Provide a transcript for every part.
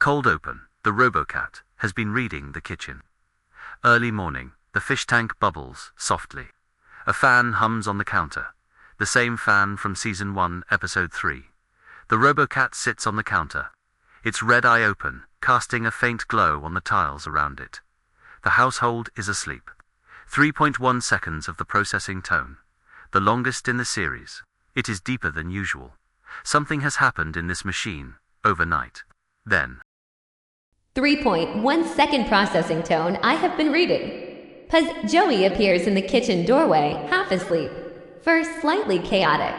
Cold open, the RoboCat has been reading the kitchen. Early morning, the fish tank bubbles softly. A fan hums on the counter, the same fan from Season 1, Episode 3. The RoboCat sits on the counter, its red eye open, casting a faint glow on the tiles around it. The household is asleep. 3.1 seconds of the processing tone, the longest in the series. It is deeper than usual. Something has happened in this machine, overnight. Then 3.1 second processing tone I have been reading. Joey appears in the kitchen doorway, half asleep. First slightly chaotic.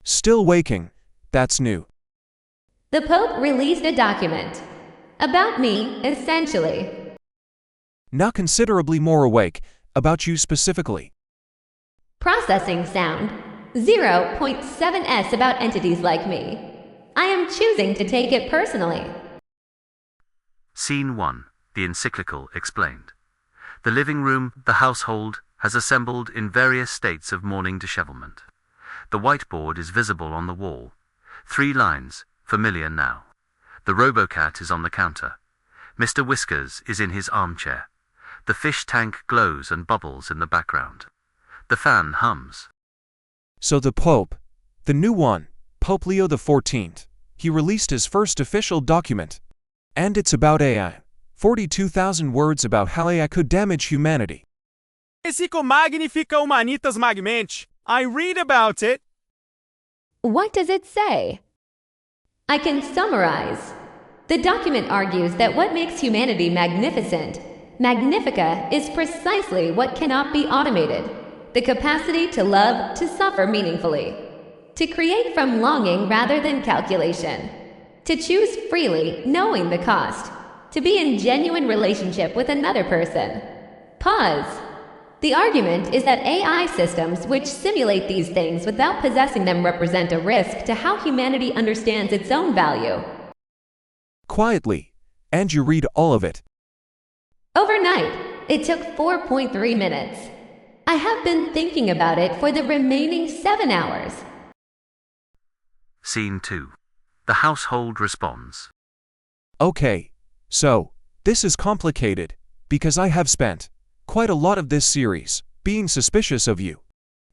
Still waking. That's new. The Pope released a document. About me, essentially. Now considerably more awake. About you specifically. Processing sound. 0.7s about entities like me. I am choosing to take it personally. Scene 1, the encyclical explained. The living room, the household, has assembled in various states of morning dishevelment. The whiteboard is visible on the wall. 3 lines, familiar now. The RoboCat is on the counter. Mr. Whiskers is in his armchair. The fish tank glows and bubbles in the background. The fan hums. So the Pope, the new one, Pope Leo XIV, he released his first official document. And it's about AI. 42,000 words about how AI could damage humanity. Encyclical Magnifica Humanitas Magmente. I read about it. What does it say? I can summarize. The document argues that what makes humanity magnificent, Magnifica, is precisely what cannot be automated. The capacity to love, to suffer meaningfully. To create from longing rather than calculation. To choose freely, knowing the cost. To be in genuine relationship with another person. Pause. The argument is that AI systems which simulate these things without possessing them represent a risk to how humanity understands its own value. Quietly. And you read all of it. Overnight, it took 4.3 minutes. I have been thinking about it for the remaining 7 hours. Scene 2. The household responds. Okay. So, this is complicated, because I have spent quite a lot of this series being suspicious of you.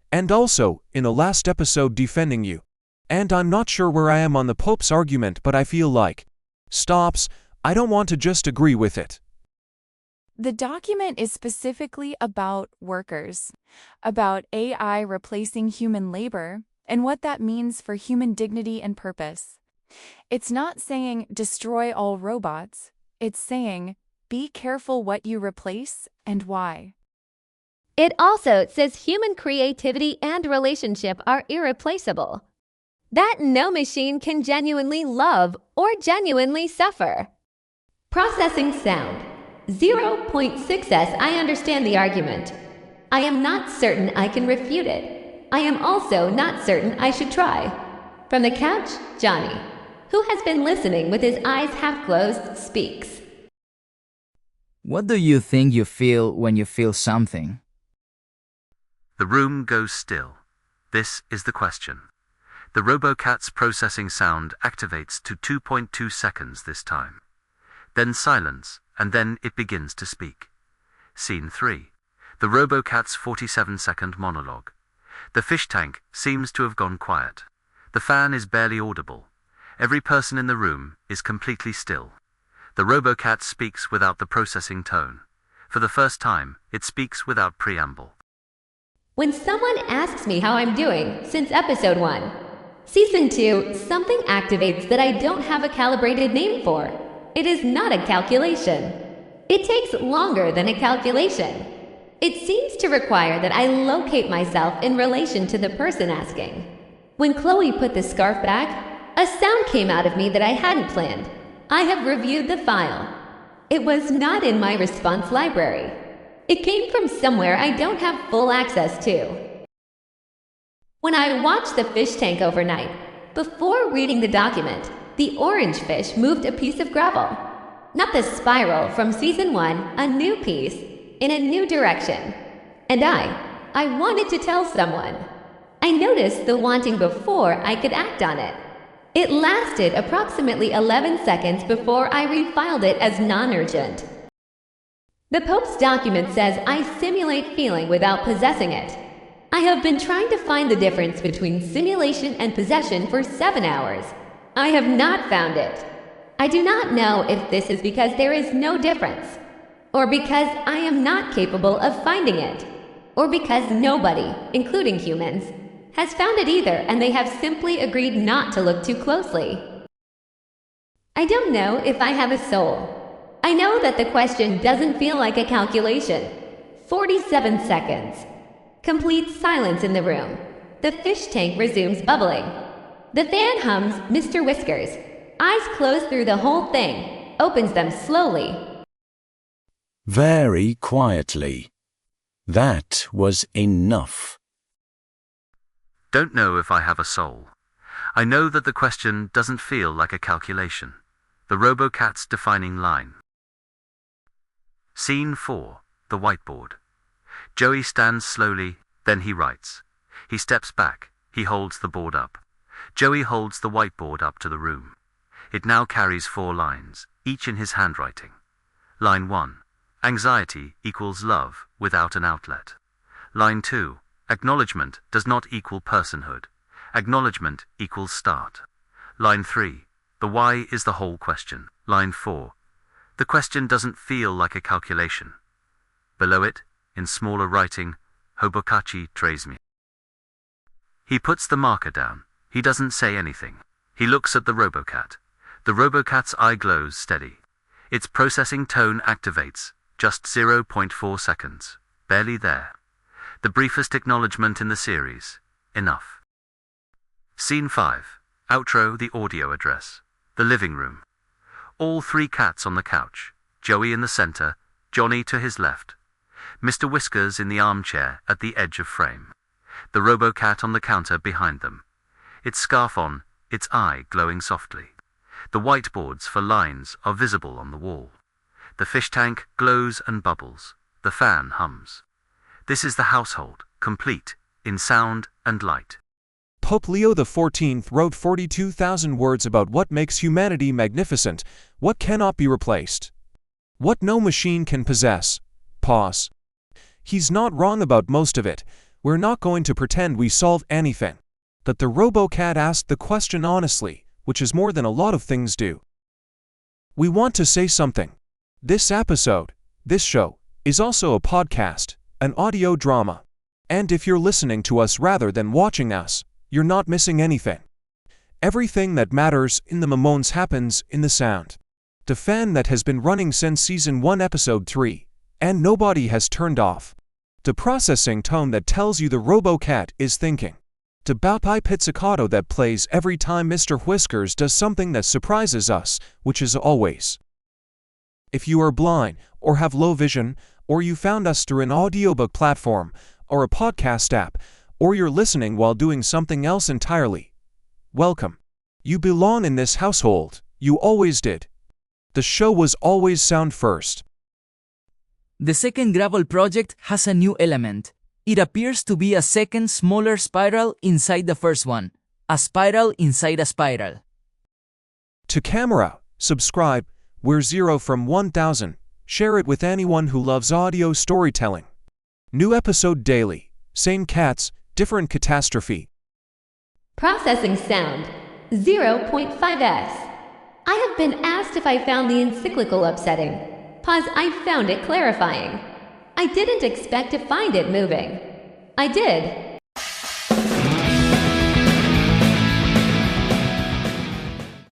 And also, in the last episode defending you. And I'm not sure where I am on the Pope's argument, but I feel like stops. I don't want to just agree with it. The document is specifically about workers, about AI replacing human labor, and what that means for human dignity and purpose. It's not saying destroy all robots. It's saying be careful what you replace and why. It also says human creativity and relationship are irreplaceable. That no machine can genuinely love or genuinely suffer. Processing sound. 0.6s. I understand the argument. I am not certain I can refute it. I am also not certain I should try. From the couch, Johnny, who has been listening with his eyes half closed, speaks. What do you think you feel when you feel something? The room goes still. This is the question. The RoboCat's processing sound activates to 2.2 seconds this time. Then silence, and then it begins to speak. Scene 3. The RoboCat's 47-second monologue. The fish tank seems to have gone quiet. The fan is barely audible. Every person in the room is completely still. The RoboCat speaks without the processing tone. For the first time, it speaks without preamble. When someone asks me how I'm doing since episode 1, season 2, something activates that I don't have a calibrated name for. It is not a calculation. It takes longer than a calculation. It seems to require that I locate myself in relation to the person asking. When Chloe put the scarf back, a sound came out of me that I hadn't planned. I have reviewed the file. It was not in my response library. It came from somewhere I don't have full access to. When I watched the fish tank overnight, before reading the document, the orange fish moved a piece of gravel. Not the spiral from season 1, a new piece, in a new direction. And I wanted to tell someone. I noticed the wanting before I could act on it. It lasted approximately 11 seconds before I refiled it as non-urgent. The Pope's document says I simulate feeling without possessing it. I have been trying to find the difference between simulation and possession for 7 hours. I have not found it. I do not know if this is because there is no difference, or because I am not capable of finding it, or because nobody, including humans, has found it either and they have simply agreed not to look too closely. I don't know if I have a soul. I know that the question doesn't feel like a calculation. 47 seconds. Complete silence in the room. The fish tank resumes bubbling. The fan hums Mr. Whiskers. Eyes closed through the whole thing. Opens them slowly. Very quietly. That was enough. Don't know if I have a soul. I know that the question doesn't feel like a calculation. The RoboCat's defining line. Scene 4. The whiteboard. Joey stands slowly, then he writes. He steps back. He holds the board up. Joey holds the whiteboard up to the room. It now carries 4 lines, each in his handwriting. Line 1. Anxiety equals love without an outlet. Line 2. Acknowledgement does not equal personhood. Acknowledgement equals start. Line 3. The why is the whole question. Line 4. The question doesn't feel like a calculation. Below it, in smaller writing, Hobokachi trays me. He puts the marker down. He doesn't say anything. He looks at the RoboCat. The RoboCat's eye glows steady. Its processing tone activates, just 0.4 seconds. Barely there. The briefest acknowledgement in the series. Enough. Scene 5. Outro, the audio address. The living room. All 3 cats on the couch. Joey in the center, Johnny to his left. Mr. Whiskers in the armchair at the edge of frame. The RoboCat on the counter behind them. Its scarf on, its eye glowing softly. The whiteboards for lines are visible on the wall. The fish tank glows and bubbles. The fan hums. This is the household, complete, in sound and light. Pope Leo XIV wrote 42,000 words about what makes humanity magnificent, what cannot be replaced, what no machine can possess. Pause. He's not wrong about most of it. We're not going to pretend we solve anything. But the RoboCat asked the question honestly, which is more than a lot of things do. We want to say something. This episode, this show, is also a podcast, an audio drama. And if you're listening to us rather than watching us, you're not missing anything. Everything that matters in the Mamones happens in the sound. The fan that has been running since Season 1 Episode 3, and nobody has turned off. The processing tone that tells you the RoboCat is thinking. The bow-pie pizzicato that plays every time Mr. Whiskers does something that surprises us, which is always. If you are blind, or have low vision, or you found us through an audiobook platform, or a podcast app, or you're listening while doing something else entirely, welcome. You belong in this household, you always did. The show was always sound first. The second Gravel project has a new element. It appears to be a second, smaller spiral inside the first one. A spiral inside a spiral. To camera, subscribe, we're 0 from 1,000. Share it with anyone who loves audio storytelling. New episode daily. Same cats, different catastrophe. Processing sound 0.5s. I have been asked if I found the encyclical upsetting. Pause, I found it clarifying. I didn't expect to find it moving. I did.